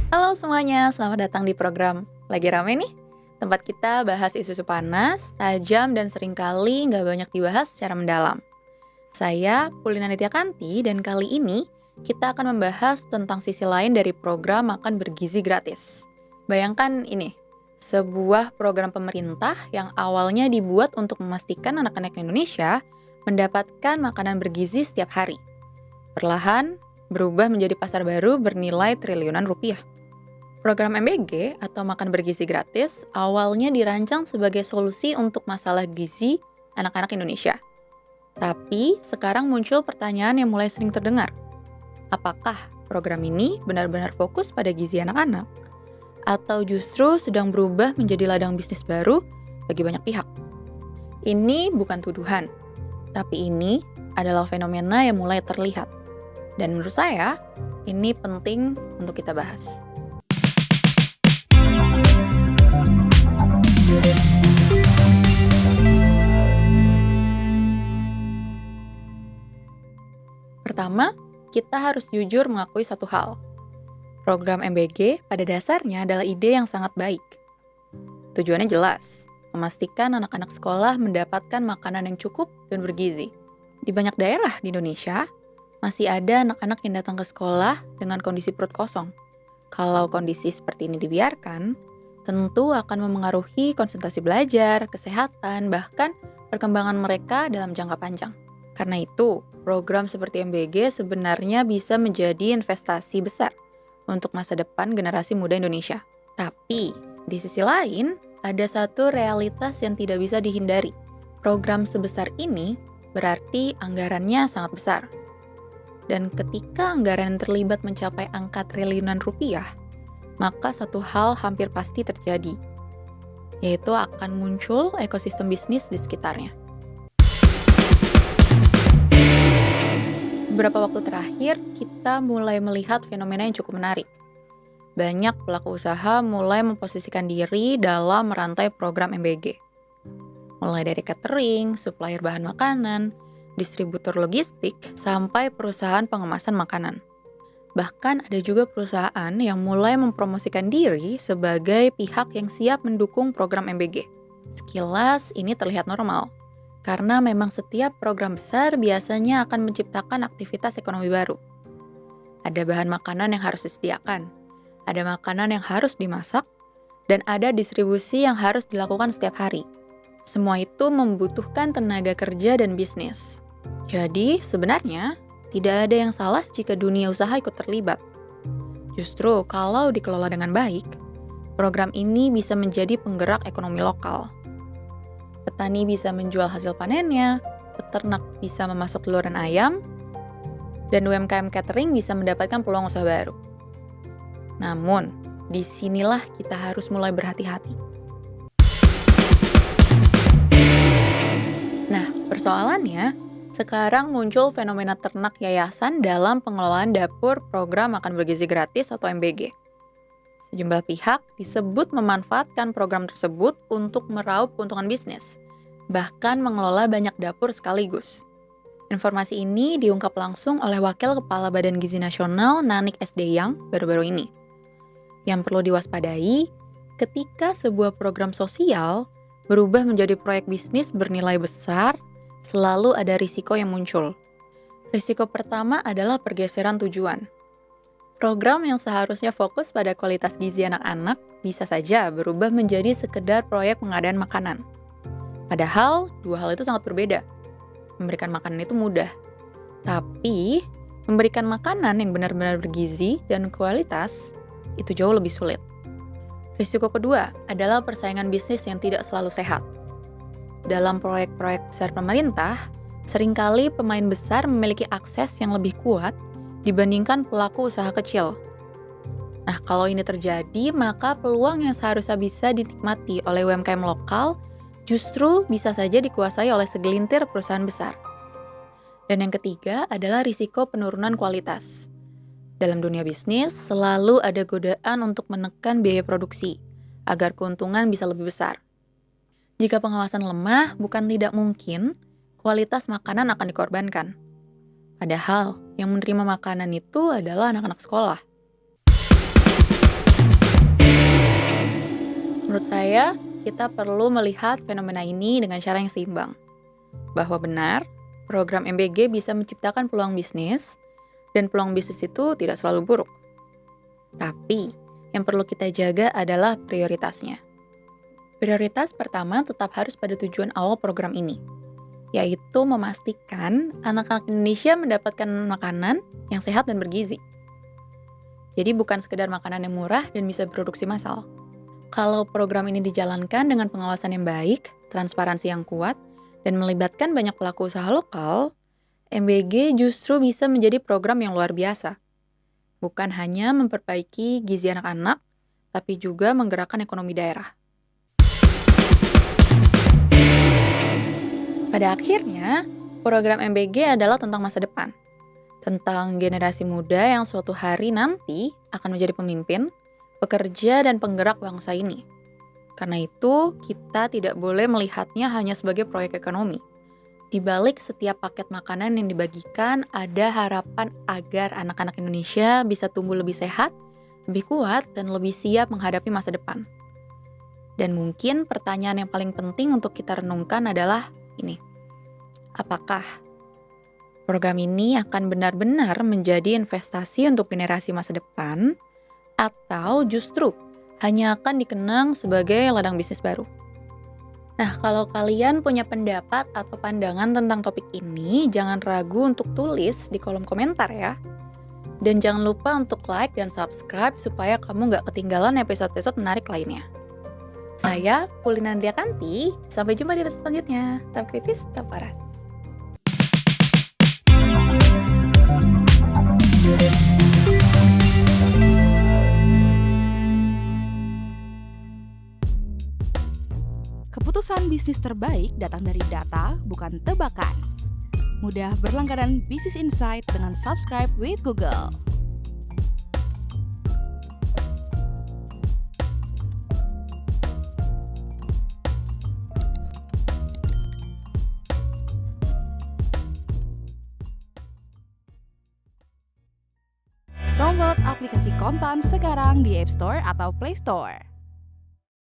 Halo semuanya, selamat datang di program Lagi Rame nih? Tempat kita bahas isu-isu panas, tajam, dan seringkali nggak banyak dibahas secara mendalam. Saya Pulina Nitya Kanti, dan kali ini kita akan membahas tentang sisi lain dari program makan bergizi gratis. Bayangkan ini, sebuah program pemerintah yang awalnya dibuat untuk memastikan anak-anak Indonesia mendapatkan makanan bergizi setiap hari. Perlahan, berubah menjadi pasar baru bernilai triliunan rupiah. Program MBG atau makan bergizi gratis awalnya dirancang sebagai solusi untuk masalah gizi anak-anak Indonesia. Tapi sekarang muncul pertanyaan yang mulai sering terdengar. Apakah program ini benar-benar fokus pada gizi anak-anak? Atau justru sedang berubah menjadi ladang bisnis baru bagi banyak pihak? Ini bukan tuduhan, tapi ini adalah fenomena yang mulai terlihat. Dan menurut saya, ini penting untuk kita bahas. Pertama, kita harus jujur mengakui satu hal. Program MBG pada dasarnya adalah ide yang sangat baik. Tujuannya jelas, memastikan anak-anak sekolah mendapatkan makanan yang cukup dan bergizi. Di banyak daerah di Indonesia, masih ada anak-anak yang datang ke sekolah dengan kondisi perut kosong. Kalau kondisi seperti ini dibiarkan, tentu akan memengaruhi konsentrasi belajar, kesehatan, bahkan perkembangan mereka dalam jangka panjang. Karena itu, program seperti MBG sebenarnya bisa menjadi investasi besar untuk masa depan generasi muda Indonesia. Tapi, di sisi lain, ada satu realitas yang tidak bisa dihindari. Program sebesar ini berarti anggarannya sangat besar. Dan ketika anggaran terlibat mencapai angka triliunan rupiah, maka satu hal hampir pasti terjadi, yaitu akan muncul ekosistem bisnis di sekitarnya. Beberapa waktu terakhir, kita mulai melihat fenomena yang cukup menarik. Banyak pelaku usaha mulai memposisikan diri dalam rantai program MBG. Mulai dari catering, supplier bahan makanan, distributor logistik, sampai perusahaan pengemasan makanan. Bahkan ada juga perusahaan yang mulai mempromosikan diri sebagai pihak yang siap mendukung program MBG. Sekilas ini terlihat normal, karena memang setiap program besar biasanya akan menciptakan aktivitas ekonomi baru. Ada bahan makanan yang harus disediakan, ada makanan yang harus dimasak, dan ada distribusi yang harus dilakukan setiap hari. Semua itu membutuhkan tenaga kerja dan bisnis. Jadi sebenarnya, tidak ada yang salah jika dunia usaha ikut terlibat. Justru kalau dikelola dengan baik, program ini bisa menjadi penggerak ekonomi lokal. Petani bisa menjual hasil panennya, peternak bisa memasok telur dan ayam, dan UMKM catering bisa mendapatkan peluang usaha baru. Namun, disinilah kita harus mulai berhati-hati. Nah, persoalannya, sekarang muncul fenomena ternak yayasan dalam pengelolaan dapur program makan bergizi gratis atau MBG. Sejumlah pihak disebut memanfaatkan program tersebut untuk meraup keuntungan bisnis, bahkan mengelola banyak dapur sekaligus. Informasi ini diungkap langsung oleh Wakil Kepala Badan Gizi Nasional Nanik Sdeyang baru-baru ini. Yang perlu diwaspadai, ketika sebuah program sosial berubah menjadi proyek bisnis bernilai besar, selalu ada risiko yang muncul. Risiko pertama adalah pergeseran tujuan. Program yang seharusnya fokus pada kualitas gizi anak-anak bisa saja berubah menjadi sekedar proyek pengadaan makanan. Padahal, dua hal itu sangat berbeda. Memberikan makanan itu mudah. Tapi, memberikan makanan yang benar-benar bergizi dan kualitas itu jauh lebih sulit. Risiko kedua adalah persaingan bisnis yang tidak selalu sehat. Dalam proyek-proyek besar pemerintah, seringkali pemain besar memiliki akses yang lebih kuat dibandingkan pelaku usaha kecil. Nah, kalau ini terjadi, maka peluang yang seharusnya bisa dinikmati oleh UMKM lokal justru bisa saja dikuasai oleh segelintir perusahaan besar. Dan yang ketiga adalah risiko penurunan kualitas. Dalam dunia bisnis, selalu ada godaan untuk menekan biaya produksi, agar keuntungan bisa lebih besar. Jika pengawasan lemah, bukan tidak mungkin kualitas makanan akan dikorbankan. Padahal, yang menerima makanan itu adalah anak-anak sekolah. Menurut saya, kita perlu melihat fenomena ini dengan cara yang seimbang. Bahwa benar, program MBG bisa menciptakan peluang bisnis, dan peluang bisnis itu tidak selalu buruk. Tapi, yang perlu kita jaga adalah prioritasnya. Prioritas pertama tetap harus pada tujuan awal program ini, yaitu memastikan anak-anak Indonesia mendapatkan makanan yang sehat dan bergizi. Jadi bukan sekedar makanan yang murah dan bisa produksi massal. Kalau program ini dijalankan dengan pengawasan yang baik, transparansi yang kuat, dan melibatkan banyak pelaku usaha lokal, MBG justru bisa menjadi program yang luar biasa. Bukan hanya memperbaiki gizi anak-anak, tapi juga menggerakkan ekonomi daerah. Pada akhirnya, program MBG adalah tentang masa depan. Tentang generasi muda yang suatu hari nanti akan menjadi pemimpin, pekerja, dan penggerak bangsa ini. Karena itu, kita tidak boleh melihatnya hanya sebagai proyek ekonomi. Di balik setiap paket makanan yang dibagikan, ada harapan agar anak-anak Indonesia bisa tumbuh lebih sehat, lebih kuat, dan lebih siap menghadapi masa depan. Dan mungkin pertanyaan yang paling penting untuk kita renungkan adalah ini. Apakah program ini akan benar-benar menjadi investasi untuk generasi masa depan, atau justru hanya akan dikenang sebagai ladang bisnis baru? Nah, kalau kalian punya pendapat atau pandangan tentang topik ini, jangan ragu untuk tulis di kolom komentar ya. Dan jangan lupa untuk like dan subscribe supaya kamu nggak ketinggalan episode-episode menarik lainnya. Saya, Paulina Diakanti, sampai jumpa di episode selanjutnya. Tetap kritis, tetap waras. Keputusan bisnis terbaik datang dari data, bukan tebakan. Mudah berlangganan Business Insight dengan subscribe with Google. Download aplikasi Kontan sekarang di App Store atau Play Store.